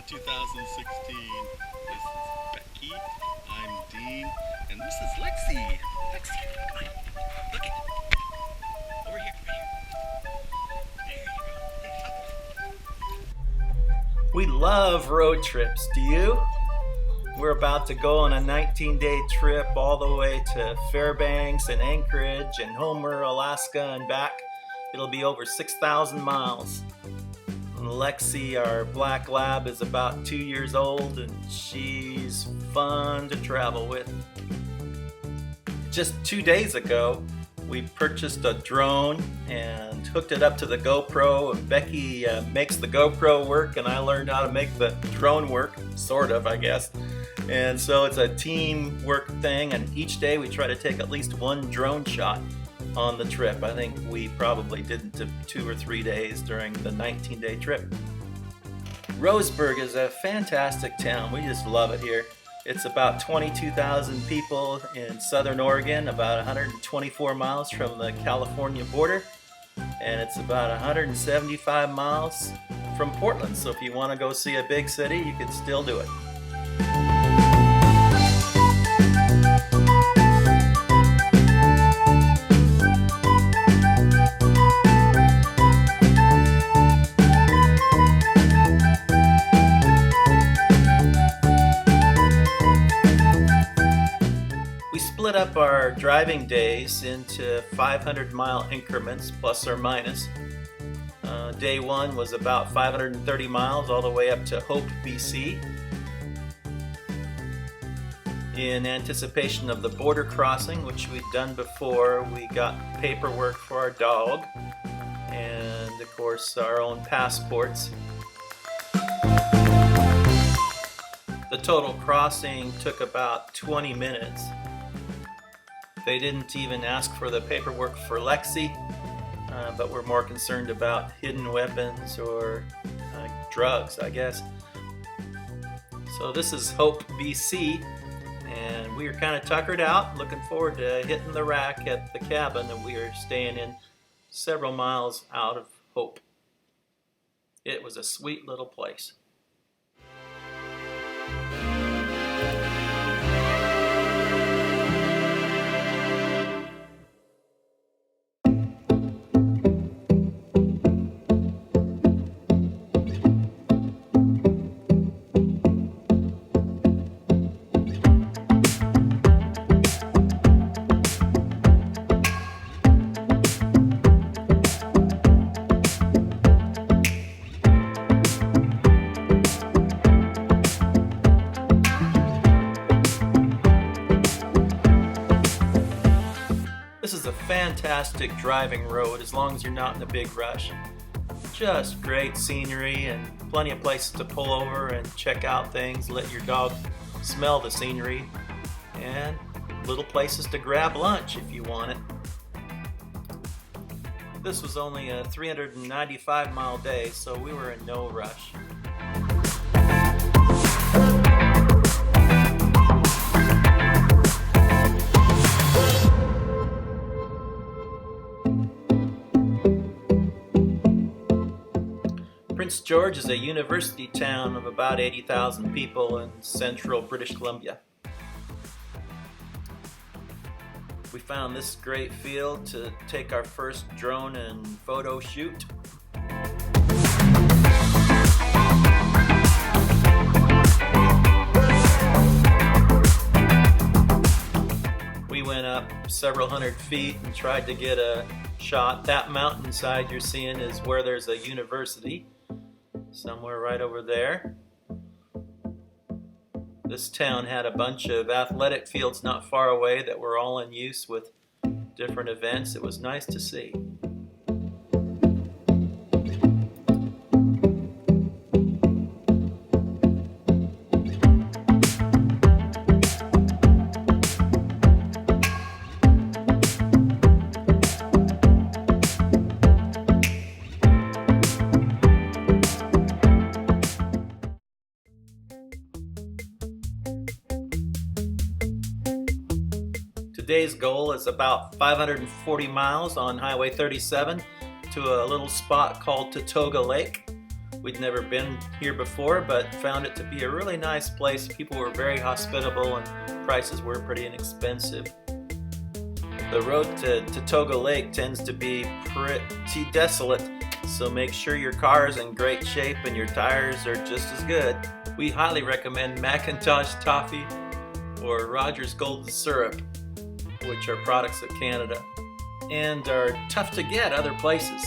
2016. This is Becky, I'm Dean, and this is Lexi. Lexi, come on, look it. Over here, There you go. We love road trips, do you? We're about to go on a 19-day trip all the way to Fairbanks and Anchorage and Homer, Alaska and back. It'll be over 6,000 miles. And Lexi, our black lab, is about 2 years old and she's fun to travel with. Just 2 days ago, we purchased a drone and hooked it up to the GoPro. Becky makes the GoPro work and I learned how to make the drone work, sort of, I guess. And so it's a teamwork thing, and each day we try to take at least one drone shot on the trip. I think we probably did 2 or 3 days during the 19-day trip. Roseburg is a fantastic town. We just love it here. It's about 22,000 people in southern Oregon, about 124 miles from the California border, and it's about 175 miles from Portland. So if you want to go see a big city, you can still do it. We split up our driving days into 500-mile increments, plus or minus. Day one was about 530 miles all the way up to Hope, BC. In anticipation of the border crossing, which we'd done before, we got paperwork for our dog and, of course, our own passports. The total crossing took about 20 minutes. They didn't even ask for the paperwork for Lexi, but were more concerned about hidden weapons or drugs, I guess. So this is Hope, BC, and we are kind of tuckered out, looking forward to hitting the rack at the cabin that we are staying in several miles out of Hope. It was a sweet little place. This is a fantastic driving road as long as you're not in a big rush. Just great scenery and plenty of places to pull over and check out things, let your dog smell the scenery, and little places to grab lunch if you want it. This was only a 395-mile day, so we were in no rush. Prince George is a university town of about 80,000 people in central British Columbia. We found this great field to take our first drone and photo shoot. We went up several hundred feet and tried to get a shot. That mountainside you're seeing is where there's a university. Somewhere right over there. This town had a bunch of athletic fields not far away that were all in use with different events. It was nice to see. Today's goal is about 540 miles on Highway 37 to a little spot called Tatoga Lake. We'd never been here before, but found it to be a really nice place. People were very hospitable and prices were pretty inexpensive. The road to Tatoga Lake tends to be pretty desolate, so make sure your car is in great shape and your tires are just as good. We highly recommend Macintosh Toffee or Rogers Golden Syrup, which are products of Canada and are tough to get other places.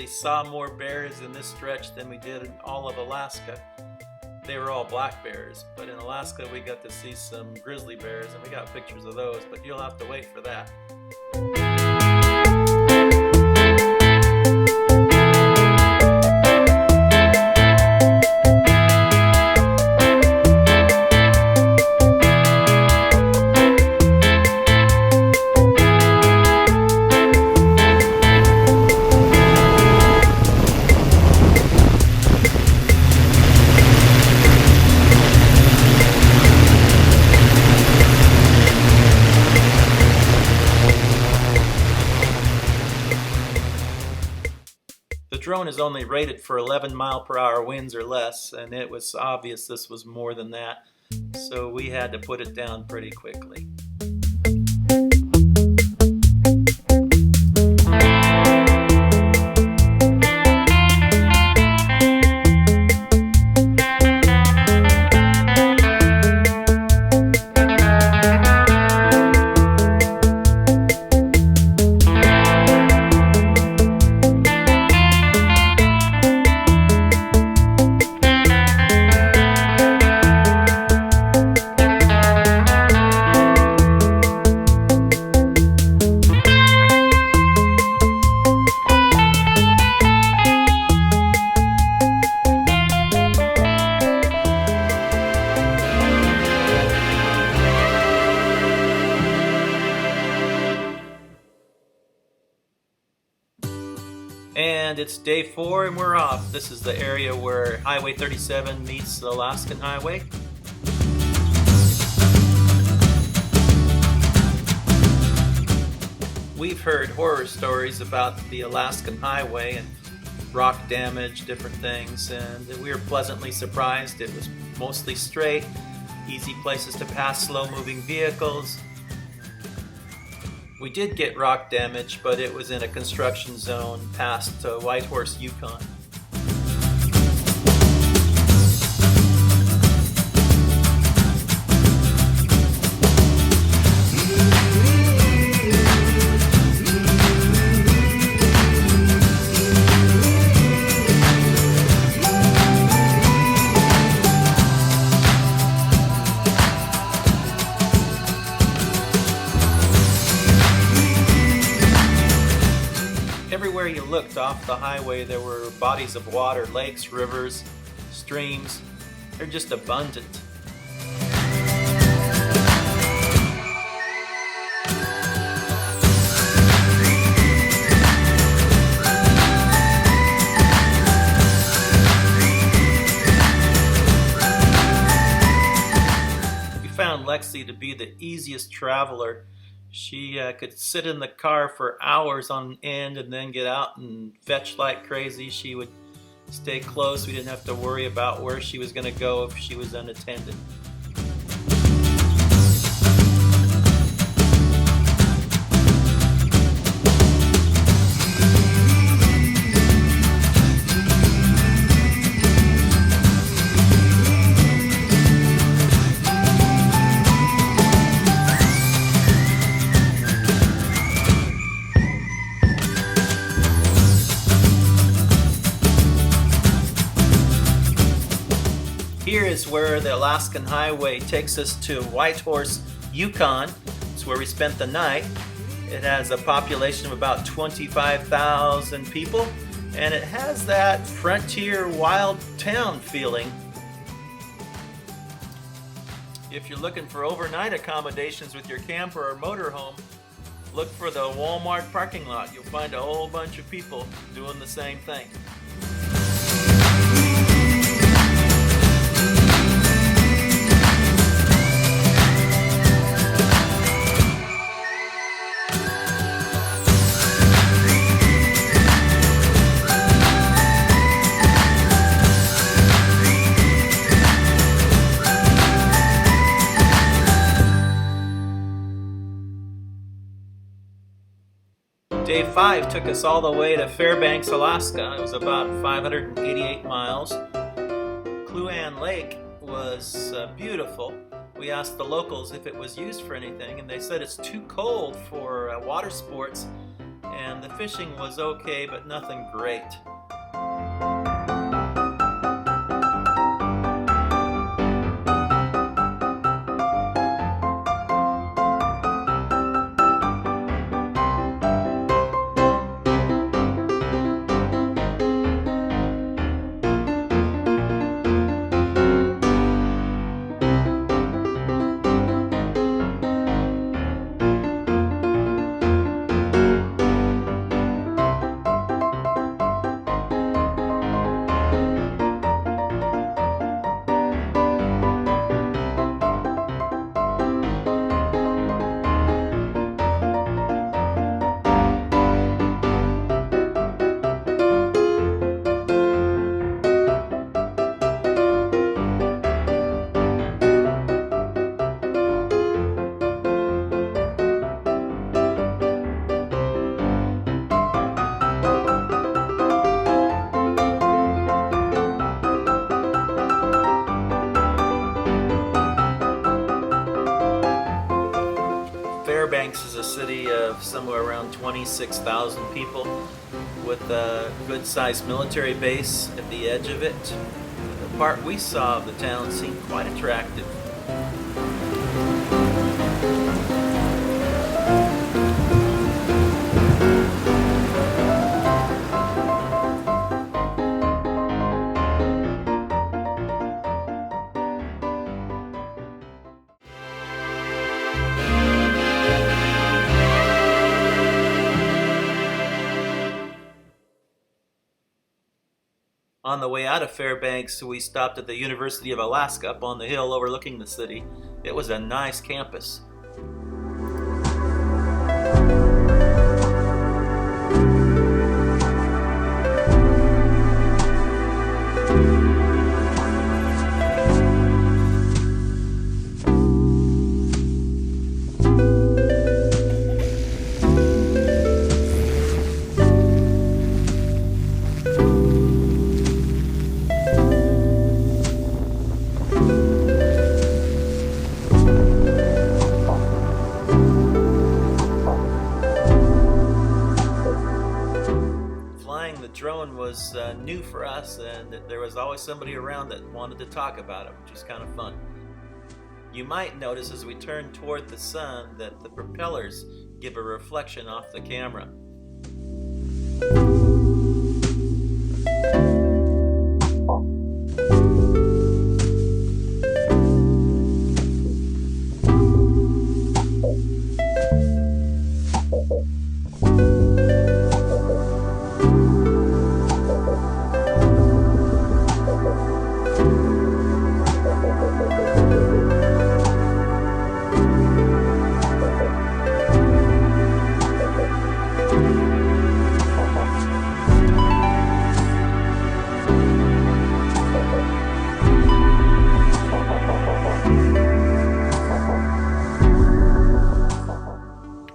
Saw more bears in this stretch than we did in all of Alaska. They were all black bears, but in Alaska we got to see some grizzly bears and we got pictures of those, but you'll have to wait for that. The drone is only rated for 11-mile-per-hour winds or less, and it was obvious this was more than that, so we had to put it down pretty quickly. And it's day 4 and we're off. This is the area where Highway 37 meets the Alaskan Highway. We've heard horror stories about the Alaskan Highway and rock damage, different things, and we were pleasantly surprised. It was mostly straight, easy places to pass slow-moving vehicles. We did get rock damage, but it was in a construction zone past Whitehorse, Yukon. Everywhere you looked off the highway, there were bodies of water, lakes, rivers, streams. They're just abundant. We found Lexi to be the easiest traveler. She could sit in the car for hours on end and then get out and fetch like crazy. She would stay close. We didn't have to worry about where she was going to go if she was unattended. where the Alaskan Highway takes us to Whitehorse, Yukon. It's where we spent the night. It has a population of about 25,000 people, and it has that frontier wild town feeling. If you're looking for overnight accommodations with your camper or motorhome, look for the Walmart parking lot. You'll find a whole bunch of people doing the same thing. Day 5 took us all the way to Fairbanks, Alaska. It was about 588 miles. Kluane Lake was beautiful. We asked the locals if it was used for anything, and they said it's too cold for water sports, and the fishing was okay, but nothing great. Fairbanks is a city of somewhere around 26,000 people with a good-sized military base at the edge of it. The part we saw of the town seemed quite attractive. On the way out of Fairbanks, we stopped at the University of Alaska up on the hill overlooking the city. It was a nice campus. Drone was new for us, and there was always somebody around that wanted to talk about it, which was kind of fun. You might notice as we turn toward the sun that the propellers give a reflection off the camera.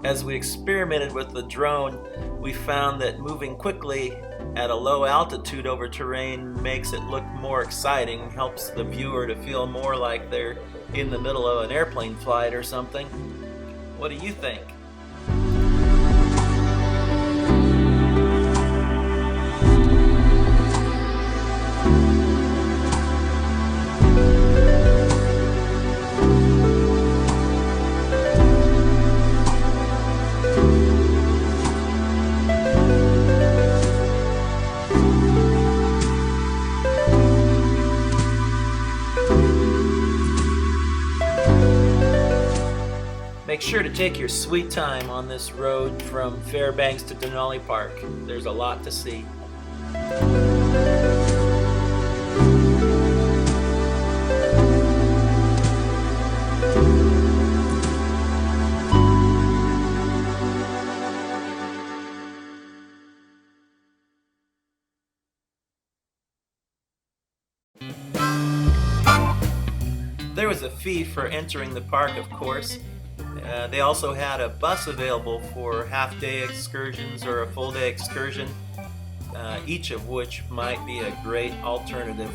As we experimented with the drone, we found that moving quickly at a low altitude over terrain makes it look more exciting, helps the viewer to feel more like they're in the middle of an airplane flight or something. What do you think? Make sure to take your sweet time on this road from Fairbanks to Denali Park. There's a lot to see. There was a fee for entering the park, of course. They also had a bus available for half-day excursions or a full-day excursion, each of which might be a great alternative.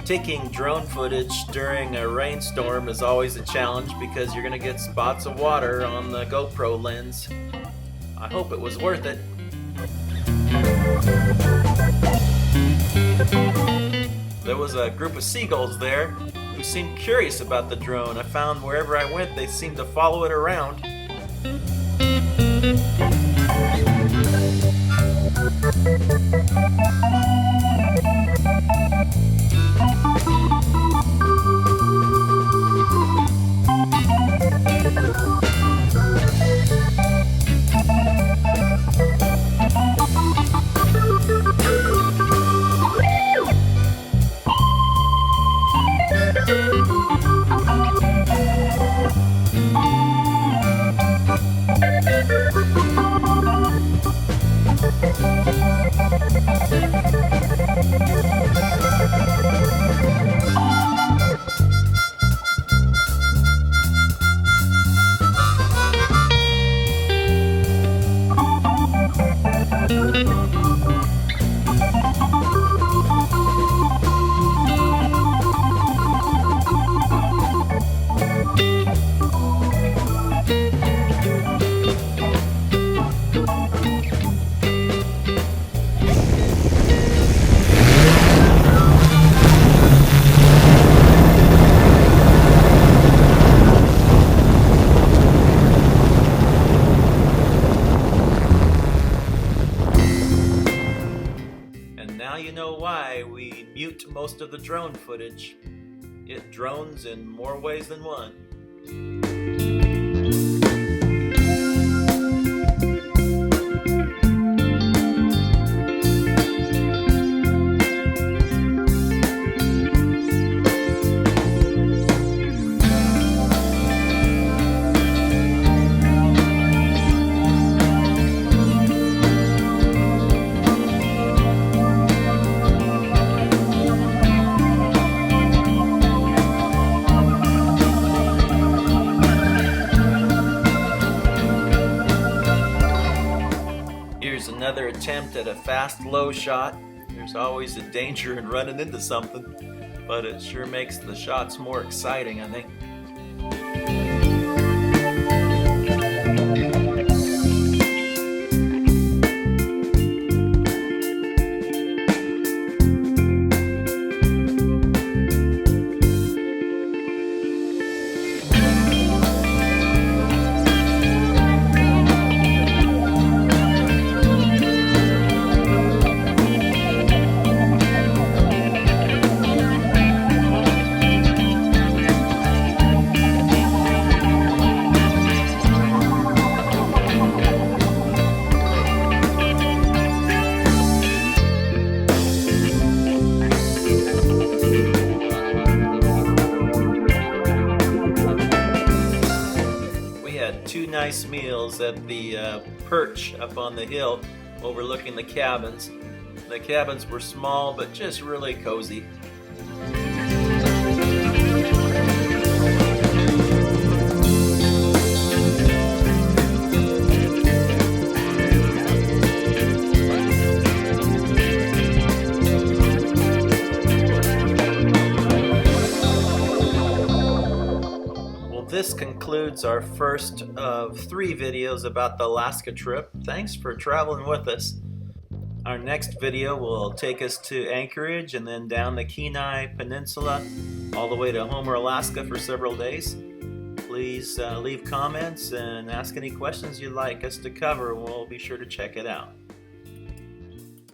Taking drone footage during a rainstorm is always a challenge because you're going to get spots of water on the GoPro lens. I hope it was worth it. There was a group of seagulls there who seemed curious about the drone. I found wherever I went they seemed to follow it around. Now you know why we mute most of the drone footage. It drones in more ways than one. Another attempt at a fast low shot. There's always a danger in running into something, but it sure makes the shots more exciting, I think. Two nice meals at the perch up on the hill overlooking the cabins. The cabins were small but just really cozy. This concludes our first of 3 videos about the Alaska trip. Thanks for traveling with us. Our next video will take us to Anchorage and then down the Kenai Peninsula all the way to Homer, Alaska for several days. Please leave comments and ask any questions you'd like us to cover. We'll be sure to check it out.